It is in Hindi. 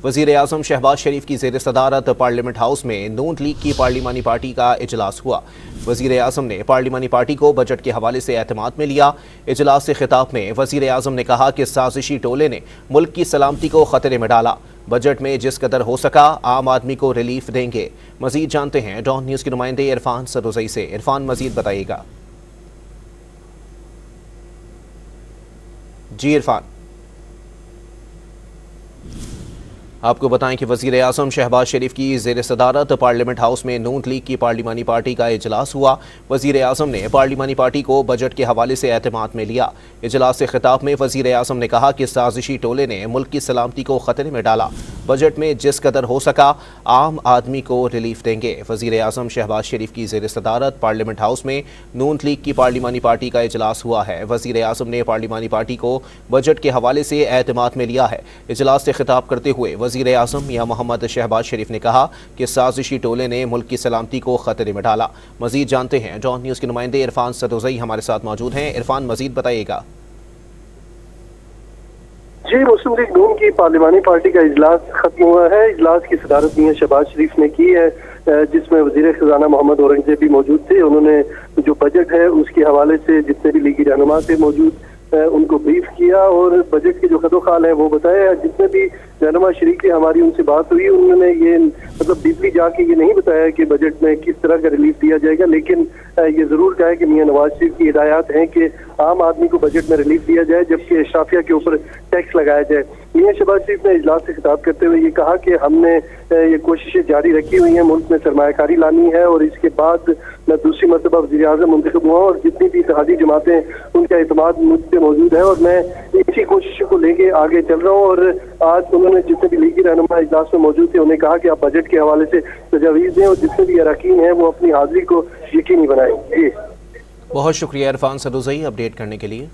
वज़ीर आज़म शहबाज शरीफ की ज़ेर सदारत पार्लियामेंट हाउस में नून लीग की पार्लिमानी पार्टी का इजलास हुआ। वज़ीर आज़म ने पार्लिमानी पार्टी को बजट के हवाले से एतमाद में लिया। इजलास से खिताब में वज़ीर आज़म ने कहा कि साजिशी टोले ने मुल्क की सलामती को खतरे में डाला। बजट में जिस कदर हो सका आम आदमी को रिलीफ देंगे। मजीद जानते हैं डॉन न्यूज़ के नुमाइंदे इरफान सदुज़ई से। इरफान, मजीद बताइएगा। जी इरफान, आपको बताएं कि वज़ीर आज़म शहबाज शरीफ की ज़ेर सदारत पार्लियामेंट हाउस में नून लीग की पार्लिमानी पार्टी का इजलास हुआ। वज़ीर आज़म ने पार्लिमानी पार्टी को बजट के हवाले से एतमाद में लिया। इजलास से खिताब में वज़ीर आज़म ने कहा कि साजिशी टोले ने मुल्क की सलामती को खतरे में डाला। बजट में जिस कदर हो सका आम आदमी को रिलीफ देंगे। वज़ीर आज़म शहबाज शरीफ की ज़ेर सदारत पार्लियामेंट हाउस में नून लीग की पार्लिमानी पार्टी का इजलास हुआ है। वज़ीर आज़म ने पार्लिमानी पार्टी को बजट के हवाले से एतमाद में लिया है। इजलास से खिताब करते हुए वज़ीर आज़म मियां मोहम्मद शहबाज शरीफ ने कहा कि साजिशी टोले ने मुल्क की सलामती को खतरे में डाला। मजीद जानते हैं डॉन न्यूज़ के नुमाइंदे इरफान सदुज़ई हमारे साथ मौजूद हैं। इरफान, मजीद बताइएगा। जी, मुस्लिम लीग नून की पार्लिमानी पार्टी का इजलास खत्म हुआ है। इजलास की सदारत मियां शहबाज शरीफ ने की है, जिसमें वजीर खजाना मोहम्मद औरंगजेब भी मौजूद थे। उन्होंने जो बजट है उसके हवाले से जितने भी लीगी रहनुमा थे मौजूद उनको ब्रीफ किया और बजट के जो खदोखाल है वो बताया। जितने भी रहनुमा शरीक थे हमारी उनसे बात हुई, उन्होंने ये मतलब डीपली जाके ये नहीं बताया कि बजट में किस तरह का रिलीफ दिया जाएगा, लेकिन ये जरूर कहा कि मियां नवाज शरीफ की हिदायत हैं कि आम आदमी को बजट में रिलीफ दिया जाए जबकि अशराफिया के ऊपर टैक्स लगाया जाए। मियां शहबाज शरीफ ने इजलास से खिताब करते हुए ये कहा कि हमने ये कोशिशें जारी रखी हुई हैं, मुल्क में सरमायाकारी लानी है और इसके बाद मैं दूसरी मरतबा वज़ीर आज़म मुंतखब हुआ और जितनी भी इत्तेहादी जमातें उनका एतमाद मुझ पे मौजूद है और मैं इसी कोशिशों को लेके आगे चल रहा हूँ। और आज उन्होंने जितने भी लीगी रहनुमा इजलास में मौजूद थे उन्हें कहा कि आप बजट के हवाले से तजावीज़ दें और जितने भी अरकान हैं वो अपनी हाजिरी को यकीनी बनाएं। जी, बहुत शुक्रिया इरफान सदुज़ई अपडेट करने के लिए।